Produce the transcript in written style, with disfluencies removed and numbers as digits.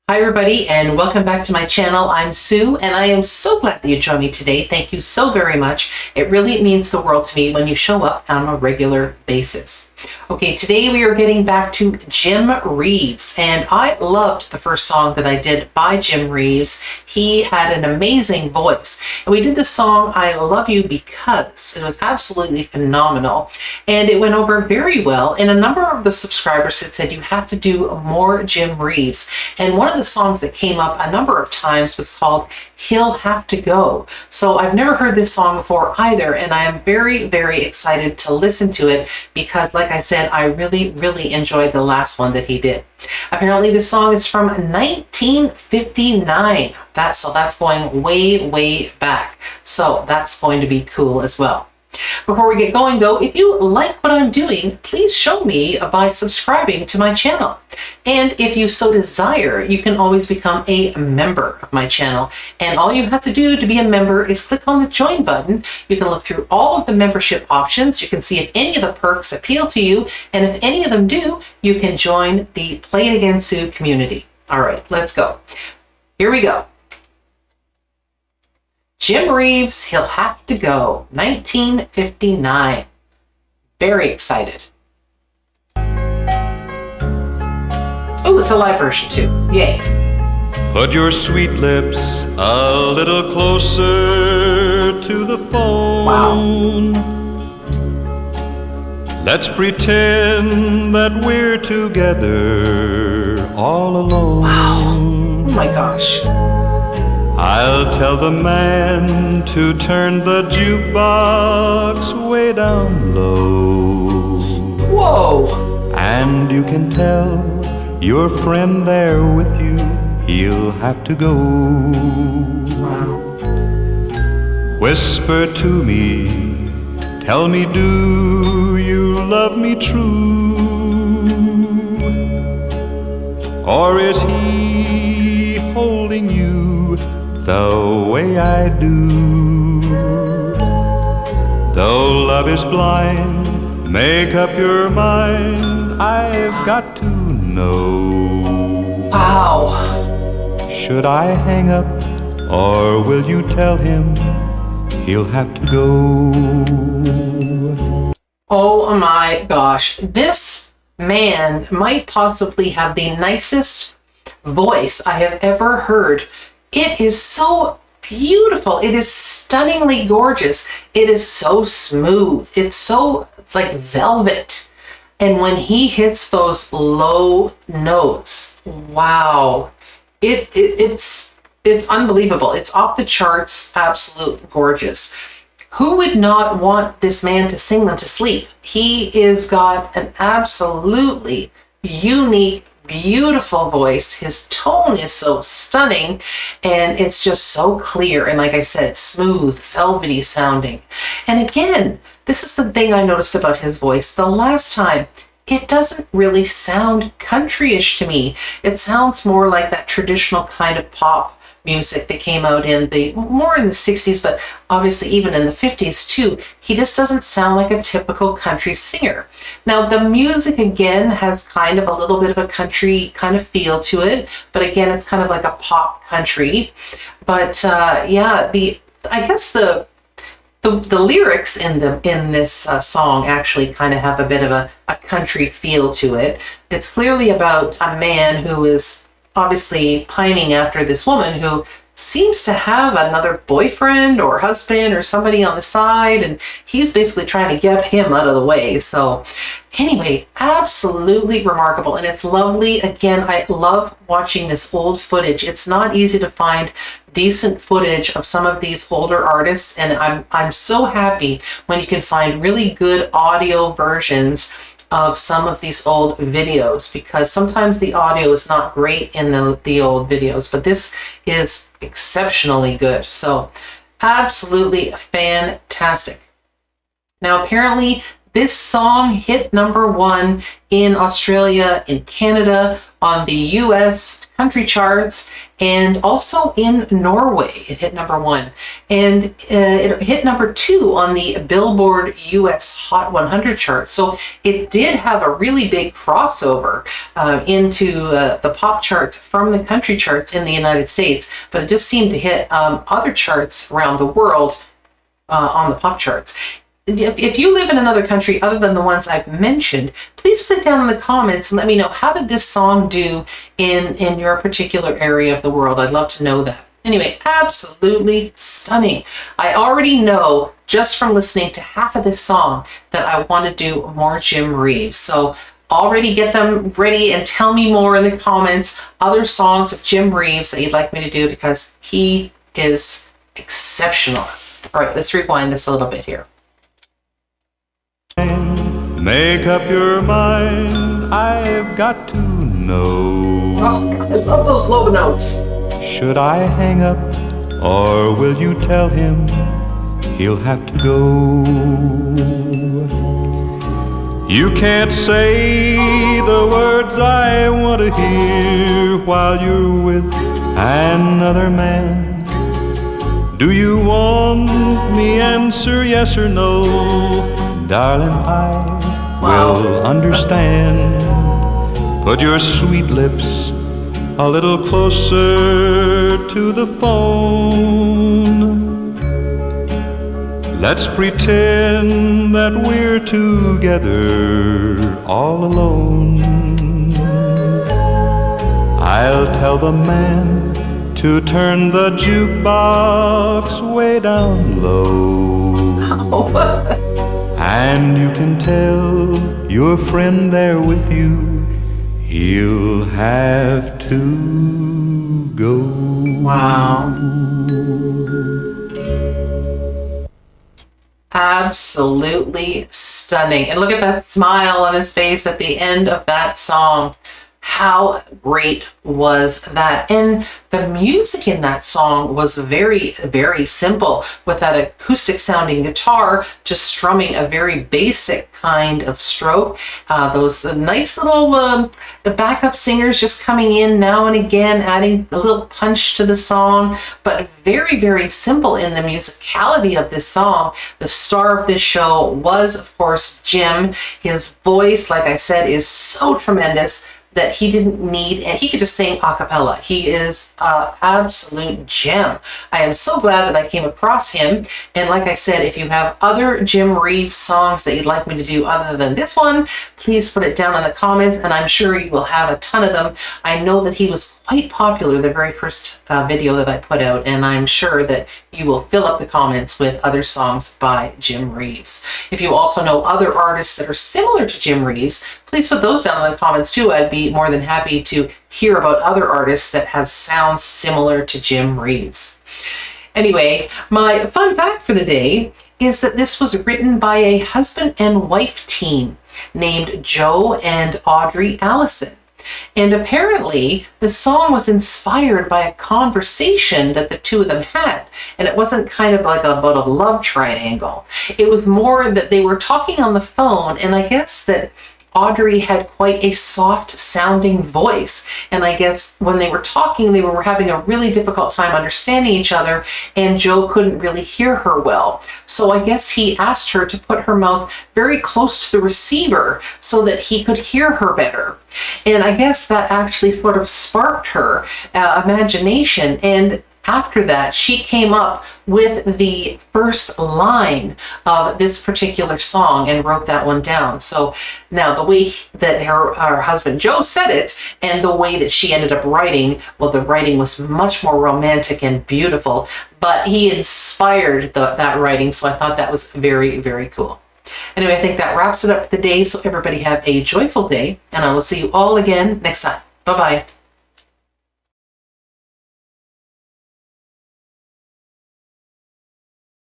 Hi everybody, and welcome back to my channel. I'm Sue, and I am so glad that you joined me today. Thank you so very much. It really means the world to me when you show up on a regular basis. Okay, today we are getting back to JIMREEVES, and I loved the first song that I did by JIMREEVES. He had an amazing voice, and we did the song I Love You Because. It was absolutely phenomenal, and it went over very well, and a number of the subscribers had said you have to do more JIMREEVES, and one of the songs that came up a number of times was called HELLHAVETOGO. So I've never heard this song before either, and I am very, very excited to listen to it because, like I said, I really, really enjoyed the last one that he did. Apparently this song is from 1959. So that's going way, way back. So that's going to be cool as well. Before we get going though, if you like what I'm doing, please show me by subscribing to my channel. And if you so desire, you can always become a member of my channel. And all you have to do to be a member is click on the join button. You can look through all of the membership options. You can see if any of the perks appeal to you. And if any of them do, you can join the PLAYITAGAINSUE community. All right, let's go. Here we go. JIMREEVES, He'll Have to Go, 1959. Very excited. Oh, it's a live version too. Yay. Put your sweet lips a little closer to the phone. Wow. Let's pretend that we're together all alone. Wow. Oh my gosh. I'll tell the man to turn the jukebox way down low. Whoa. And you can tell your friend there with you, he'll have to go. Wow. Whisper to me, tell me, do you love me true? Or is he holding you the way I do? Though love is blind, make up your mind, I've got to know. Wow. Should I hang up, or will you tell him he'll have to go? Oh my gosh. This man might possibly have the nicest voice I have ever heard. It is so beautiful. It is stunningly gorgeous. It is so smooth. It's like velvet. And when he hits those low notes, wow, it's unbelievable. It's off the charts, absolute gorgeous. Who would not want this man to sing them to sleep? He is got an absolutely unique, beautiful voice. His tone is so stunning, and it's just so clear, and like I said, smooth, velvety sounding. And again, this is the thing I noticed about his voice the last time. It doesn't really sound countryish to me. It sounds more like that traditional kind of pop music that came out more in the 60s, but obviously even in the 50s too. He just doesn't sound like a typical country singer. Now the music again has kind of a little bit of a country kind of feel to it, but again it's kind of like a pop country. But yeah, I guess the lyrics in this song actually kind of have a bit of a country feel to it. It's clearly about a man who is obviously pining after this woman who seems to have another boyfriend or husband or somebody on the side, and he's basically trying to get him out of the way. So anyway, absolutely remarkable, and it's lovely. Again, I love watching this old footage. It's not easy to find decent footage of some of these older artists, and I'm so happy when you can find really good audio versions of some of these old videos, because sometimes the audio is not great in the old videos, but this is exceptionally good. So absolutely fantastic. Now apparently this song hit #1 in Australia, in Canada, on the US country charts and also in Norway. It hit number 1. And it hit number 2 on the Billboard US Hot 100 chart. So it did have a really big crossover into the pop charts from the country charts in the United States, but it just seemed to hit other charts around the world on the pop charts. If you live in another country other than the ones I've mentioned, please put it down in the comments and let me know, how did this song do in your particular area of the world? I'd love to know that. Anyway, absolutely stunning. I already know just from listening to half of this song that I want to do more Jim Reeves. So already get them ready and tell me more in the comments, other songs of Jim Reeves that you'd like me to do, because he is exceptional. All right, let's rewind this a little bit here. Make up your mind, I've got to know. Oh, I love those low notes. Should I hang up, or will you tell him he'll have to go? You can't say the words I want to hear while you're with another man. Do you want me answer yes or no? Darling, I will understand. Put your sweet lips a little closer to the phone. Let's pretend that we're together all alone. I'll tell the man to turn the jukebox way down low. And you can tell your friend there with you, he'll have to go. Wow. Absolutely stunning. And look at that smile on his face at the end of that song. How great was that? And the music in that song was very, very simple, with that acoustic sounding guitar just strumming a very basic kind of stroke. Those nice little the backup singers just coming in now and again, adding a little punch to the song, but very, very simple in the musicality of this song. The star of this show was, of course, Jim. His voice, like I said, is so tremendous that he didn't need, and he could just sing a cappella. He is an absolute gem. I am so glad that I came across him. And like I said, if you have other Jim Reeves songs that you'd like me to do other than this one, please put it down in the comments, and I'm sure you will have a ton of them. I know that he was quite popular the very first video that I put out, and I'm sure that you will fill up the comments with other songs by Jim Reeves. If you also know other artists that are similar to Jim Reeves, please put those down in the comments too. I'd be more than happy to hear about other artists that have sounds similar to Jim Reeves. Anyway, my fun fact for the day is that this was written by a husband and wife team named Joe and Audrey Allison. And apparently the song was inspired by a conversation that the two of them had. And it wasn't kind of like about a love triangle. It was more that they were talking on the phone, and I guess that Audrey had quite a soft sounding voice. And I guess when they were talking, they were having a really difficult time understanding each other, and Joe couldn't really hear her well. So I guess he asked her to put her mouth very close to the receiver so that he could hear her better. And I guess that actually sort of sparked her imagination. And after that, she came up with the first line of this particular song and wrote that one down. So now the way that her husband Joe said it and the way that she ended up writing, well, the writing was much more romantic and beautiful, but he inspired that writing. So I thought that was very, very cool. Anyway, I think that wraps it up for the day. So everybody have a joyful day, and I will see you all again next time. Bye-bye.